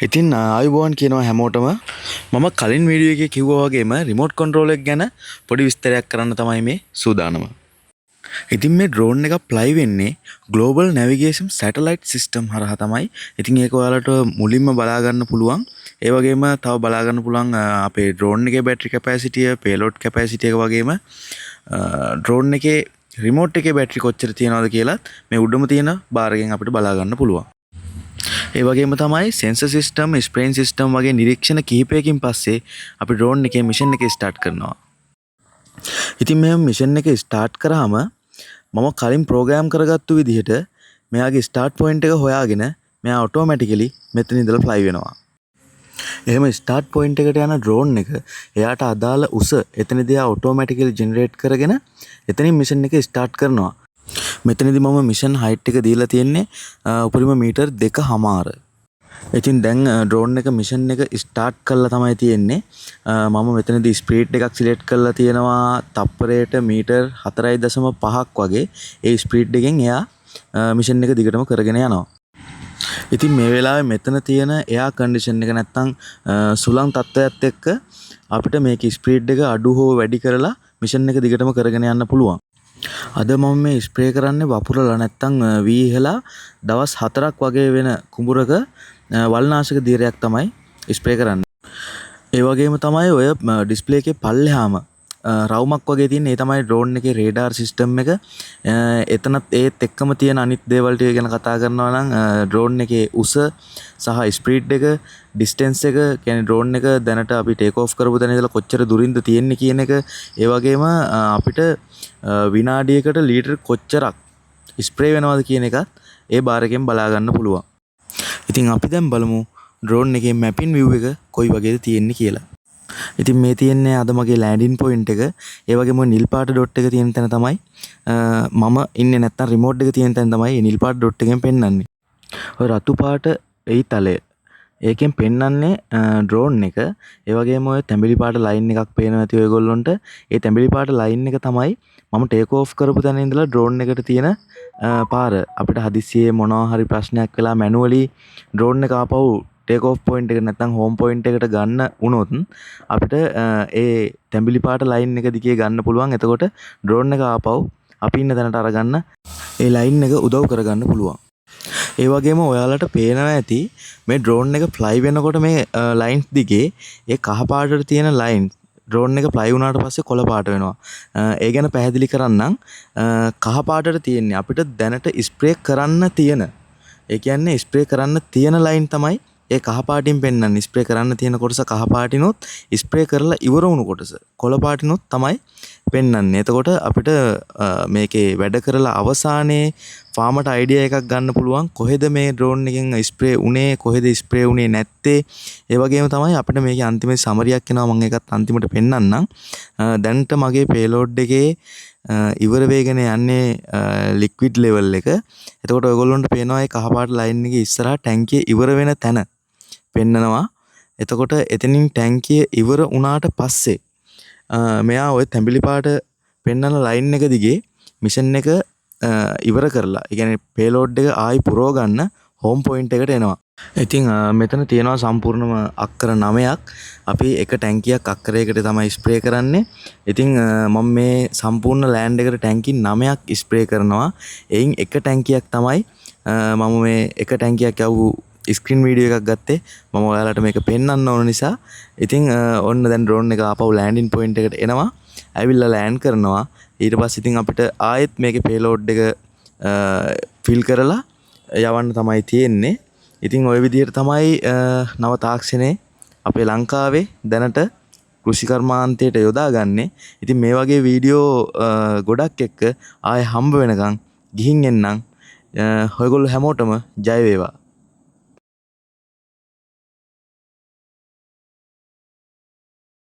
ඉතින් ආයුබෝවන් කියනවා හැමෝටම. මම කලින් වීඩියෝ එකේ කිව්වා වගේම රිමෝට් කන්ට්‍රෝල් එක ගැන පොඩි විස්තරයක් කරන්න තමයි මේ සූදානම. ඉතින් මේ ඩ්‍රෝන් එක ප්ලයි වෙන්නේ ග්ලෝබල් නැවිගේෂන් සැටලයිට් සිස්ටම් හරහා තමයි. ඉතින් ඒක ඔයාලට මුලින්ම බලා ගන්න පුළුවන්. ඒ වගේම තව බලා ගන්න පුළුවන් අපේ ඩ්‍රෝන් එකේ බැටරි කැපැසිටිය, පේලෝඩ් කැපැසිටි එක වගේම ඩ්‍රෝන් එකේ රිමෝට් එකේ බැටරි කොච්චර තියනවද කියලා මේ උඩම තියෙන බාර් එකෙන් අපිට බලා ගන්න පුළුවන්. ඒ වගේම තමයි සෙන්සර් සිස්ටම්, ස්ප්‍රේන් සිස්ටම් වගේ නිරීක්ෂණ කිහිපයකින් පස්සේ අපි ඩ්‍රෝන් එකේ මිෂන් එක ස්ටාර්ට් කරනවා. ඉතින් මේ මිෂන් එක ස්ටාර්ට් කරාම මම කලින් ප්‍රෝග්‍රෑම් කරගත්තු විදිහට මෙයාගේ ස්ටාර්ට් පොයින්ට් එක හොයාගෙන මෙයා ඔටෝමැටිකලි මෙතන ඉඳලා ෆ්ලයි වෙනවා. එහෙම ස්ටාර්ට් පොයින්ට් එකට යන ඩ්‍රෝන් එක එයාට අදාළ උස එතනදී ආ ඔටෝමැටිකලි ජෙනරේට් කරගෙන එතනින් මිෂන් එක ස්ටාර්ට් කරනවා. මෙතනදී මම මිෂන් හයිට් එක දීලා තියෙන්නේ උපරිම මීටර් 2.5. ඉතින් දැන් ඩ්‍රෝන් එක මිෂන් එක ස්ටාර්ට් කරලා තමයි තියෙන්නේ. මම මෙතනදී ස්පීඩ් එකක් සිලෙක්ට් කරලා තියෙනවා තප්පරයට මීටර් 4.5ක් වගේ. ඒ ස්පීඩ් එකෙන් එයා මිෂන් එක දිගටම කරගෙන යනවා. ඉතින් මේ වෙලාවේ මෙතන තියෙන එයා කන්ඩිෂන් එක නැත්තම් සුළං තත්ත්වයක් එක්ක අපිට මේක ස්පීඩ් එක අඩු හෝ වැඩි කරලා මිෂන් එක දිගටම කරගෙන යන්න පුළුවන්. අද මම මේ ස්ප්‍රේ කරන්නේ වපුරලා නැත්තම් වී ඉහලා දවස් 4ක් වගේ වෙන කුඹුරක වල්නාශක දීරයක් තමයි ස්ප්‍රේ කරන්නේ. ඒ වගේම තමයි ඔය ඩිස්ප්ලේ එකේ පල්ලෙහාම රවුමක් වගේ තියෙන ඒ තමයි ඩ්‍රෝන් එකේ රේඩාර් සිස්ටම් එක. එතනත් ඒත් එක්කම තියෙන අනිත් දේවල් ටික ගැන කතා කරනවා නම් ඩ්‍රෝන් එකේ උස සහ ස්පීඩ් එක, ඩිස්ටන්ස් එක, කියන්නේ ඩ්‍රෝන් එක දැනට අපි ටේක් ඔෆ් කරපු තැන ඉඳලා කොච්චර දුරින්ද තියෙන්නේ කියන එක, ඒ වගේම අපිට විනාඩියකට ලීටර් කොච්චරක් ස්ප්‍රේ වෙනවද කියන එකත් ඒ බාර් එකෙන් බලා ගන්න පුළුවන්. ඉතින් අපි දැන් බලමු ඩ්‍රෝන් එකේ මැපින් view එක කොයි වගේද තියෙන්නේ කියලා. ඉතින් මේ තියෙන්නේ අද මගේ ලෑන්ඩින් පොයින්ට් එක. ඒ වගේම නිල් පාට ඩොට් එක තියෙන තැන තමයි මම ඉන්නේ, නැත්තම් රිමෝට් එක තියෙන තැන තමයි මේ නිල් පාට ඩොට් එකෙන් පෙන්වන්නේ. ඔය රතු පාට ඒ තලය ඒකෙන් පෙන්වන්නේ ඩ්‍රෝන් එක. ඒ වගේම ඔය තැඹිලි පාට ලයින් එකක් පේනවා ඇති ඔයගොල්ලොන්ට. ඒ තැඹිලි පාට ලයින් එක තමයි මම ටේක් ඔෆ් කරපු තැන ඉඳලා ඩ්‍රෝන් එකට තියෙන පාර. අපිට හදිස්සියේ මොනවා හරි ප්‍රශ්නයක් වෙලා මැනුවලි ඩ්‍රෝන් එක ආපහු ටේක් ඔෆ් පොයින්ට් එක නැත්නම් හෝම් පොයින්ට් එකට ගන්න වුණොත් අපිට ඒ තැඹිලි පාට ලයින් එක දිගේ ගන්න පුළුවන්. එතකොට ඩ්‍රෝන් එක ආපහු අපි ඉන්න තැනට අරගන්න ඒ ලයින් එක උදව් කරගන්න පුළුවන්. ඒ වගේම ඔයාලට පේනවා ඇති මේ ඩ්‍රෝන් එක ෆ්ලයි වෙනකොට මේ ලයින්ස් දිගේ ඒ කහ පාටට තියෙන ලයින් ඩ්‍රෝන් එක ෆ්ලයි වුණාට පස්සේ කොළ පාට වෙනවා. ඒ ගැන පැහැදිලි කරන්නම්. කහ පාටට තියෙන්නේ අපිට දැනට ස්ප්‍රේ කරන්න තියෙන, ඒ කියන්නේ ස්ප්‍රේ කරන්න තියෙන ලයින් තමයි ඒ කහ පාටින් පෙන්වන්නේ. ස්ප්‍රේ කරන්න තියෙන කොටස කහ පාටිනොත් ස්ප්‍රේ කරලා ඉවර වුණු කොටස කොළ පාටිනොත් තමයි පෙන්වන්නේ. එතකොට අපිට මේකේ වැඩ කරලා අවසානයේ ෆාමට අයිඩියා එකක් ගන්න පුළුවන් කොහෙද මේ ඩ්‍රෝන් එකෙන් ස්ප්‍රේ උනේ, කොහෙද ස්ප්‍රේ උනේ නැත්තේ. ඒ වගේම තමයි අපිට මේකේ අන්තිමේ සමරියක් එනවා. මම ඒකත් අන්තිමට පෙන්වන්නම්. දැන්ට මගේ පේලෝඩ් එකේ ඉවර වේගෙන යන්නේ ලික්විඩ් ලෙවල් එක. එතකොට ඔයගොල්ලන්ට පේනවා ඒ කහපාට ලයින් එකේ ඉස්සරහා ටැංකිය ඉවර වෙන තැන පෙන්නනවා. එතකොට එතනින් ටැංකිය ඉවර වුණාට පස්සේ මෙයා ওই තැඹිලි පාට පෙන්නන ලයින් එක දිගේ මිෂන් එක ඉවර කරලා, ඒ කියන්නේ පේලෝඩ් එක ආයි පුරව ගන්න හෝම් පොයින්ට් එකට එනවා. ඉතින් මෙතන තියෙනවා සම්පූර්ණම අක්කර 9ක්. අපි එක ටැංකියක් අක්කරයකට තමයි ස්ප්‍රේ කරන්නේ. ඉතින් මම මේ සම්පූර්ණ ලෑන්ඩ් එකට ටැංකි 9ක් ස්ප්‍රේ කරනවා. එයින් එක ටැංකියක් තමයි මම මේ එක ටැංකියක් යවු ස්ක්‍රීන් වීඩියෝ එකක් ගත්තේ. මම ඔයාලට මේක පෙන්වන්න ඕන නිසා. ඉතින් ඔන්න දැන් ඩ්‍රෝන් එක ආපහු ලෑන්ඩින් පොයින්ට් එකට එනවා. ඇවිල්ලා ලෑන්ඩ් කරනවා. ඊට පස්සේ ඉතින් අපිට ආයෙත් මේකේ පේලෝඩ් එක ෆිල් කරලා යවන්න තමයි තියෙන්නේ. ඉතින් ওই විදිහට තමයි නව තාක්ෂණයේ අපේ ලංකාවේ දැනට කෘෂිකර්මාන්තයට යොදාගන්නේ. ඉතින් මේ වගේ වීඩියෝ ගොඩක් එක්ක ආයෙ හම්බ වෙනකන් ගිහින් එන්නම්. ඔයගොල්ලෝ හැමෝටම ජය වේවා.